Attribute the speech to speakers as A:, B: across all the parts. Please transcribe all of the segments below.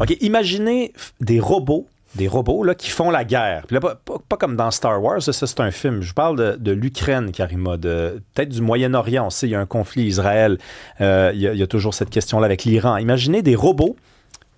A: OK, imaginez des robots là, qui font la guerre. Puis là, pas comme dans Star Wars, ça c'est un film. Je vous parle de l'Ukraine, Karima, peut-être du Moyen-Orient. On sait, il y a un conflit Israël. Il y a toujours cette question-là avec l'Iran. Imaginez des robots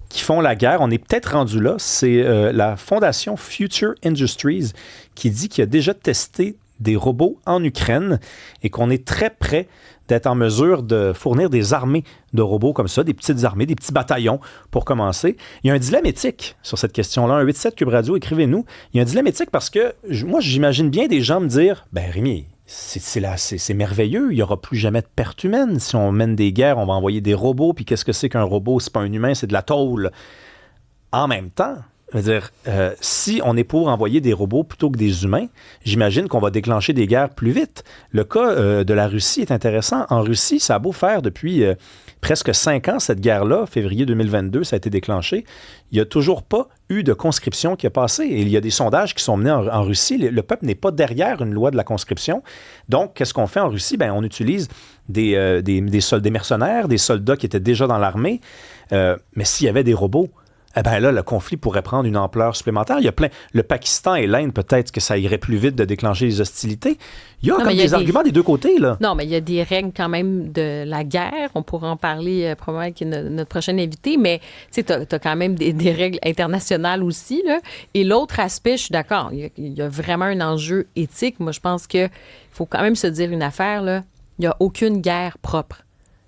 A: qui font la guerre. On est peut-être rendu là. C'est la fondation Future Industries qui dit qu'il a déjà testé des robots en Ukraine et qu'on est très près d'être en mesure de fournir des armées de robots comme ça, des petites armées, des petits bataillons pour commencer. Il y a un dilemme éthique sur cette question-là. Un 87 Cube Radio, écrivez-nous. Il y a un dilemme éthique parce que moi, j'imagine bien des gens me dire « Ben Rémi, c'est merveilleux, il n'y aura plus jamais de perte humaine. Si on mène des guerres, on va envoyer des robots, puis qu'est-ce que c'est qu'un robot? C'est pas un humain, c'est de la tôle. » En même temps, je veux dire, si on est pour envoyer des robots plutôt que des humains, j'imagine qu'on va déclencher des guerres plus vite. Le cas de la Russie est intéressant. En Russie, ça a beau faire depuis presque 5 ans, cette guerre-là. Février 2022, ça a été déclenché. Il n'y a toujours pas eu de conscription qui a passé. Et il y a des sondages qui sont menés en Russie. Le peuple n'est pas derrière une loi de la conscription. Donc, qu'est-ce qu'on fait en Russie? Bien, on utilise des mercenaires, des soldats qui étaient déjà dans l'armée. Mais s'il y avait des robots, eh bien là, le conflit pourrait prendre une ampleur supplémentaire. Il y a le Pakistan et l'Inde, peut-être que ça irait plus vite de déclencher les hostilités. Il y a des arguments des deux côtés, là.
B: Non, mais il y a des règles quand même de la guerre. On pourra en parler probablement avec notre prochain invité, mais tu sais, t'as quand même des règles internationales aussi, là. Et l'autre aspect, je suis d'accord, il y a vraiment un enjeu éthique. Moi, je pense qu'il faut quand même se dire une affaire, là. Il n'y a aucune guerre propre.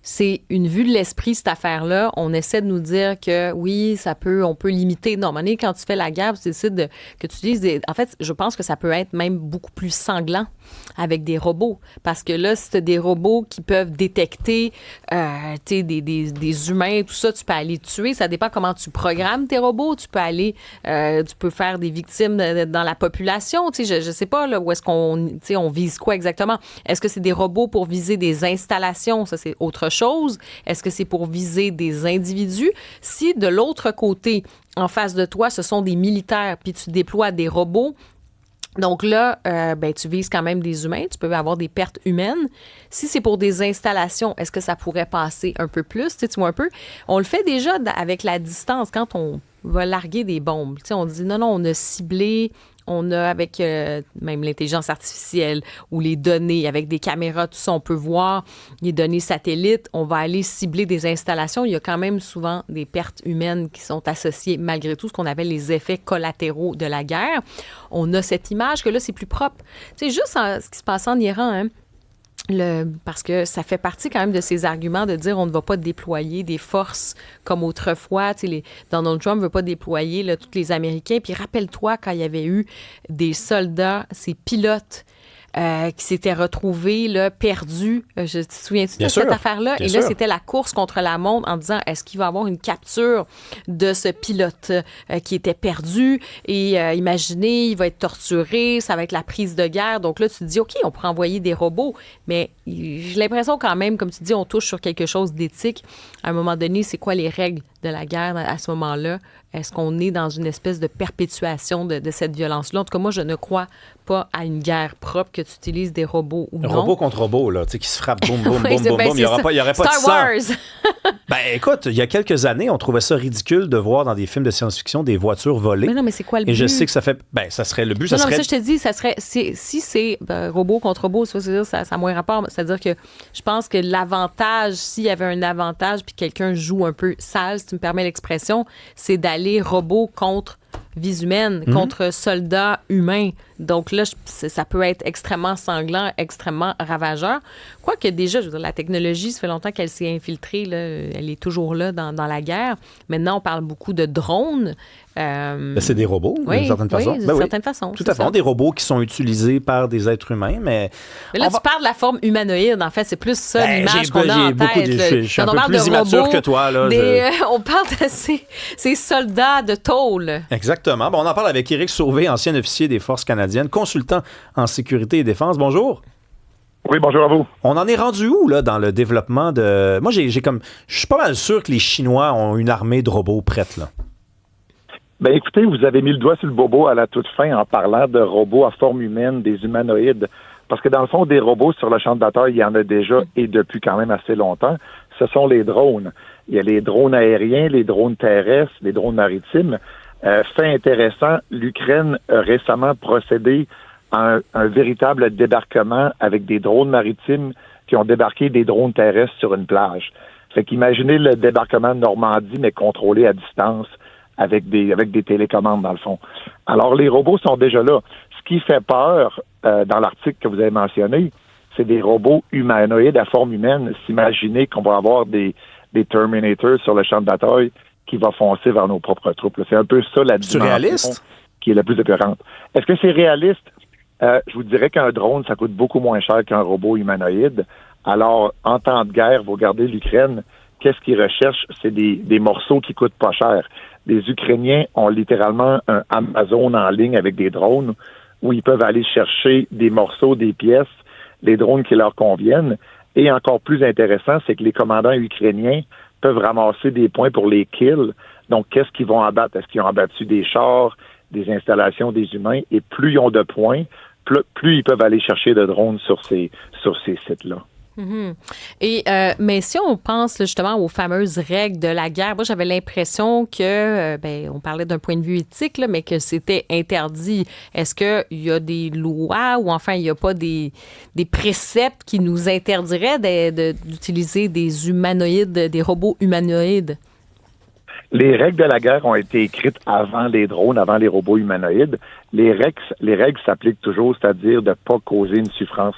B: C'est une vue de l'esprit, cette affaire-là. On essaie de nous dire que oui, on peut limiter. Non, mais quand tu fais la guerre, tu décides que tu utilises En fait, je pense que ça peut être même beaucoup plus sanglant avec des robots. Parce que là, si tu as des robots qui peuvent détecter des humains, tout ça, tu peux aller tuer. Ça dépend comment tu programmes tes robots. Tu peux faire des victimes dans la population. Tu sais, je sais pas là, où est-ce on vise quoi exactement. Est-ce que c'est des robots pour viser des installations? Ça, c'est autre chose. Est-ce que c'est pour viser des individus? Si de l'autre côté, en face de toi, ce sont des militaires, puis tu déploies des robots, donc là, tu vises quand même des humains, tu peux avoir des pertes humaines. Si c'est pour des installations, est-ce que ça pourrait passer un peu plus? Tu vois un peu, on le fait déjà avec la distance, quand on va larguer des bombes. Tu sais, on dit non, on a ciblé. On a avec même l'intelligence artificielle ou les données, avec des caméras, tout ça, on peut voir les données satellites. On va aller cibler des installations. Il y a quand même souvent des pertes humaines qui sont associées, malgré tout, ce qu'on appelle les effets collatéraux de la guerre. On a cette image que là, c'est plus propre. C'est juste ce qui se passe en Iran, hein. Parce que ça fait partie quand même de ces arguments de dire on ne va pas déployer des forces comme autrefois. Donald Trump ne veut pas déployer tous les Américains. Puis rappelle-toi quand il y avait eu des soldats, ces pilotes qui s'étaient retrouvés là, perdus. Je te souviens-tu de cette affaire-là? Et là, c'était la course contre la montre en disant est-ce qu'il va y avoir une capture de ce pilote qui était perdu? Et imaginez, il va être torturé, ça va être la prise de guerre. Donc là, tu te dis, OK, on pourrait envoyer des robots, mais j'ai l'impression quand même, comme tu dis, on touche sur quelque chose d'éthique. À un moment donné, c'est quoi les règles de la guerre à ce moment-là? Est-ce qu'on est dans une espèce de perpétuation de cette violence-là? En tout cas, moi, je ne crois pas à une guerre propre, que tu utilises des robots ou non.
A: Robot contre robot, là, tu sais, qui se frappent, boum, boum, boum, boum, boum. Il n'y aurait pas de
B: Star
A: sang.
B: Wars!
A: Ben, écoute, il y a quelques années, on trouvait ça ridicule de voir dans des films de science-fiction des voitures volées.
B: Mais non, mais c'est quoi le but?
A: Et je sais que ça fait... Ben, ça serait le but,
B: non, mais ça, je te dis, ça serait... Si c'est robot contre robot, ça a moins rapport. C'est-à-dire que je pense que l'avantage, s'il y avait un avantage, puis quelqu'un joue un peu sale, si tu me permets l'expression, c'est d'aller robot contre vie humaine, contre soldats humains. Donc là, ça peut être extrêmement sanglant, extrêmement ravageur. Quoique déjà, je veux dire, la technologie, ça fait longtemps qu'elle s'est infiltrée, là, elle est toujours là dans la guerre. Maintenant, on parle beaucoup de drones.
A: C'est des robots, d'une certaine façon.
B: Oui, d'une certaine façon.
A: Tout à fait. Des robots qui sont utilisés par des êtres humains, mais
B: là, tu parles de la forme humanoïde. En fait, c'est plus ça l'image qu'on a en tête.
A: Je suis un peu plus immature que toi. Là,
B: on parle de ces soldats de tôle.
A: Exactement. Bon, on en parle avec Éric Sauvé, ancien officier des Forces canadiennes, consultant en sécurité et défense. Bonjour.
C: Oui, bonjour à vous.
A: On en est rendu où, là, dans le développement de... Moi, je suis pas mal sûr que les Chinois ont une armée de robots prête, là.
C: Ben écoutez, vous avez mis le doigt sur le bobo à la toute fin en parlant de robots à forme humaine, des humanoïdes. Parce que dans le fond, des robots sur le champ de bataille, il y en a déjà et depuis quand même assez longtemps. Ce sont les drones. Il y a les drones aériens, les drones terrestres, les drones maritimes. Fait intéressant, l'Ukraine a récemment procédé à un véritable débarquement avec des drones maritimes qui ont débarqué des drones terrestres sur une plage. Fait qu'imaginez le débarquement de Normandie, mais contrôlé à distance avec des télécommandes, dans le fond. Alors, les robots sont déjà là. Ce qui fait peur, dans l'article que vous avez mentionné, c'est des robots humanoïdes à forme humaine. S'imaginer qu'on va avoir des Terminators sur le champ de bataille qui va foncer vers nos propres troupes. C'est un peu ça la dimension qui est la plus épeurante. Est-ce que c'est réaliste? Je vous dirais qu'un drone, ça coûte beaucoup moins cher qu'un robot humanoïde. Alors, en temps de guerre, vous regardez l'Ukraine, qu'est-ce qu'ils recherchent? C'est des morceaux qui coûtent pas cher. Les Ukrainiens ont littéralement un Amazon en ligne avec des drones où ils peuvent aller chercher des morceaux, des pièces, les drones qui leur conviennent. Et encore plus intéressant, c'est que les commandants ukrainiens peuvent ramasser des points pour les kills. Donc, qu'est-ce qu'ils vont abattre? Est-ce qu'ils ont abattu des chars, des installations, des humains? Et plus ils ont de points, plus ils peuvent aller chercher de drones sur ces sites-là.
B: Mm-hmm. Et mais si on pense là, justement aux fameuses règles de la guerre, moi j'avais l'impression que on parlait d'un point de vue éthique, là, mais que c'était interdit. Est-ce qu'il y a des lois ou enfin il n'y a pas des préceptes qui nous interdiraient d'utiliser des humanoïdes, des robots humanoïdes?
C: Les règles de la guerre ont été écrites avant les drones, avant les robots humanoïdes. Les règles s'appliquent toujours, c'est-à-dire de ne pas causer une souffrance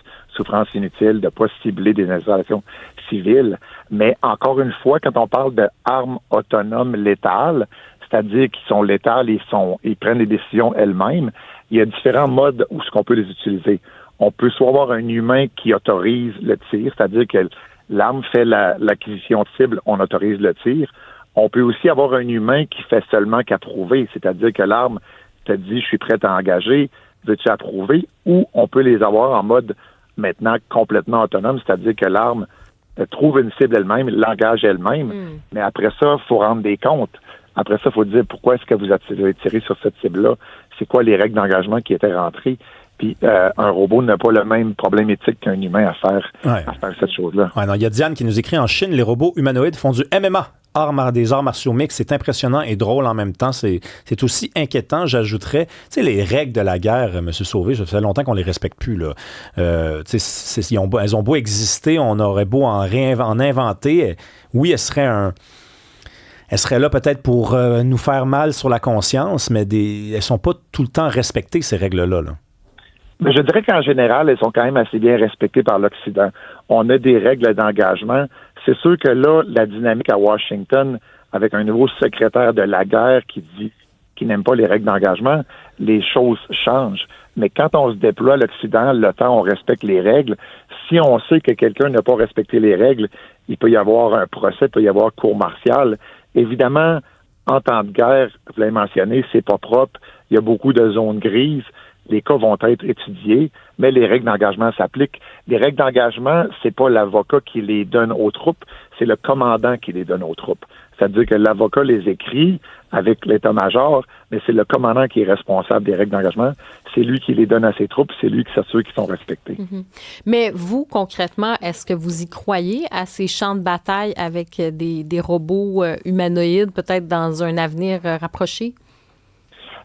C: inutile, de ne pas cibler des installations civiles. Mais encore une fois, quand on parle d'armes autonomes létales, c'est-à-dire qu'ils sont létales, ils prennent des décisions elles-mêmes, il y a différents modes où ce qu'on peut les utiliser. On peut soit avoir un humain qui autorise le tir, c'est-à-dire que l'arme fait l'acquisition de cible, on autorise le tir. On peut aussi avoir un humain qui fait seulement qu'approuver, c'est-à-dire que l'arme te dit « je suis prêt à engager, veux-tu approuver ?» Ou on peut les avoir en mode maintenant complètement autonome, c'est-à-dire que l'arme trouve une cible elle-même, l'engage elle-même, mais après ça, il faut rendre des comptes. Après ça, il faut dire pourquoi est-ce que vous avez tiré sur cette cible-là, c'est quoi les règles d'engagement qui étaient rentrées. Puis un robot n'a pas le même problème éthique qu'un humain à faire cette chose-là.
A: Ouais, non, il y a Diane qui nous écrit: en Chine, les robots humanoïdes font du MMA. Des arts martiaux mix, c'est impressionnant et drôle en même temps. C'est aussi inquiétant, j'ajouterais. Tu sais, les règles de la guerre, M. Sauvé, ça fait longtemps qu'on les respecte plus, là. Elles ont beau exister, on aurait beau en inventer. Oui, elles seraient là peut-être pour nous faire mal sur la conscience, mais elles sont pas tout le temps respectées, ces règles-là, là.
C: Mais je dirais qu'en général, elles sont quand même assez bien respectées par l'Occident. On a des règles d'engagement. C'est sûr que là, la dynamique à Washington, avec un nouveau secrétaire de la guerre qui dit qu'il n'aime pas les règles d'engagement, les choses changent. Mais quand on se déploie à l'Occident, l'OTAN, on respecte les règles. Si on sait que quelqu'un n'a pas respecté les règles, il peut y avoir un procès, il peut y avoir cour martiale. Évidemment, en temps de guerre, vous l'avez mentionné, c'est pas propre. Il y a beaucoup de zones grises. Les cas vont être étudiés, mais les règles d'engagement s'appliquent. Les règles d'engagement, c'est pas l'avocat qui les donne aux troupes, c'est le commandant qui les donne aux troupes. C'est-à-dire que l'avocat les écrit avec l'état-major, mais c'est le commandant qui est responsable des règles d'engagement. C'est lui qui les donne à ses troupes, c'est lui qui s'assure qu'ils sont respectés.
B: Mm-hmm. Mais vous, concrètement, est-ce que vous y croyez à ces champs de bataille avec des robots humanoïdes, peut-être dans un avenir rapproché?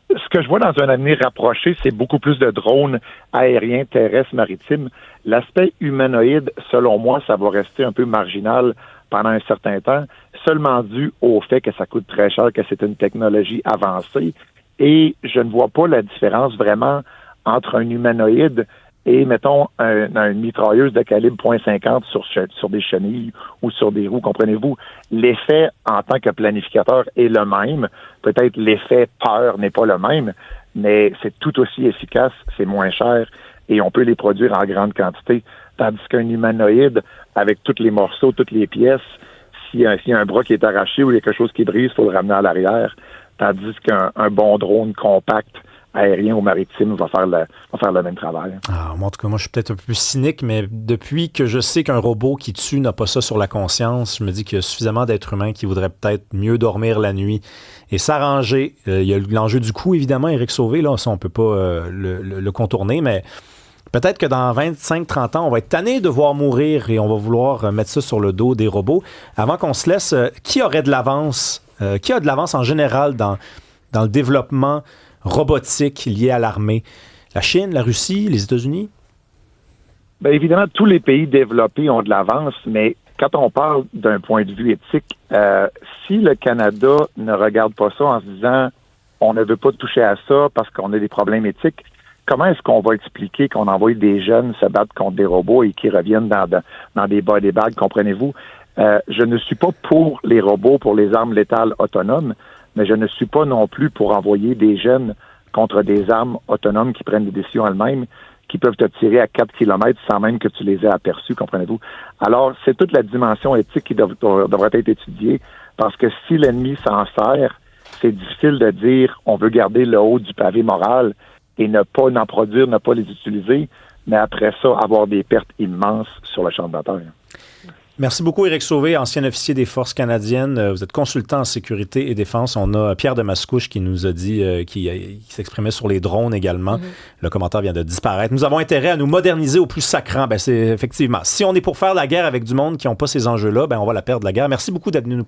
C: Ce que je vois dans un avenir rapproché, c'est beaucoup plus de drones aériens, terrestres, maritimes. L'aspect humanoïde, selon moi, ça va rester un peu marginal pendant un certain temps, seulement dû au fait que ça coûte très cher, que c'est une technologie avancée. Et je ne vois pas la différence vraiment entre un humanoïde et, mettons, une mitrailleuse de calibre .50 sur des chenilles ou sur des roues, comprenez-vous? L'effet en tant que planificateur est le même. Peut-être l'effet peur n'est pas le même, mais c'est tout aussi efficace, c'est moins cher et on peut les produire en grande quantité. Tandis qu'un humanoïde, avec tous les morceaux, toutes les pièces, s'il y a un bras qui est arraché ou il y a quelque chose qui brise, il faut le ramener à l'arrière. Tandis qu'un bon drone compact aérien ou maritime va faire le même travail.
A: En tout cas, moi, je suis peut-être un peu plus cynique, mais depuis que je sais qu'un robot qui tue n'a pas ça sur la conscience, je me dis qu'il y a suffisamment d'êtres humains qui voudraient peut-être mieux dormir la nuit et s'arranger. Il y a l'enjeu du coût, évidemment, Éric Sauvé, là, ça, on ne peut pas le contourner, mais Peut-être que dans 25-30 ans, on va être tanné de voir mourir et on va vouloir mettre ça sur le dos des robots. Avant qu'on se laisse, qui aurait de l'avance? Qui a de l'avance en général dans le développement robotique lié à l'armée? La Chine, la Russie, les États-Unis?
C: Bien, évidemment, tous les pays développés ont de l'avance, mais quand on parle d'un point de vue éthique, si le Canada ne regarde pas ça en se disant on ne veut pas toucher à ça parce qu'on a des problèmes éthiques, comment est-ce qu'on va expliquer qu'on envoie des jeunes se battre contre des robots et qui reviennent dans des body bags, comprenez-vous? Je ne suis pas pour les robots, pour les armes létales autonomes, mais je ne suis pas non plus pour envoyer des jeunes contre des armes autonomes qui prennent des décisions elles-mêmes, qui peuvent te tirer à 4 km sans même que tu les aies aperçus, comprenez-vous? Alors, c'est toute la dimension éthique qui devrait être étudiée, parce que si l'ennemi s'en sert, c'est difficile de dire on veut garder le haut du pavé moral et ne pas en produire, ne pas les utiliser, mais après ça, avoir des pertes immenses sur le champ de bataille.
A: Merci beaucoup, Éric Sauvé, ancien officier des Forces canadiennes. Vous êtes consultant en sécurité et défense. On a Pierre de Mascouche qui nous a dit, qui s'exprimait sur les drones également. Le commentaire vient de disparaître. Nous avons intérêt à nous moderniser au plus sacrant. Ben, c'est effectivement, si on est pour faire la guerre avec du monde qui n'ont pas ces enjeux-là, ben, on va la perdre, la guerre. Merci beaucoup d'être venu nous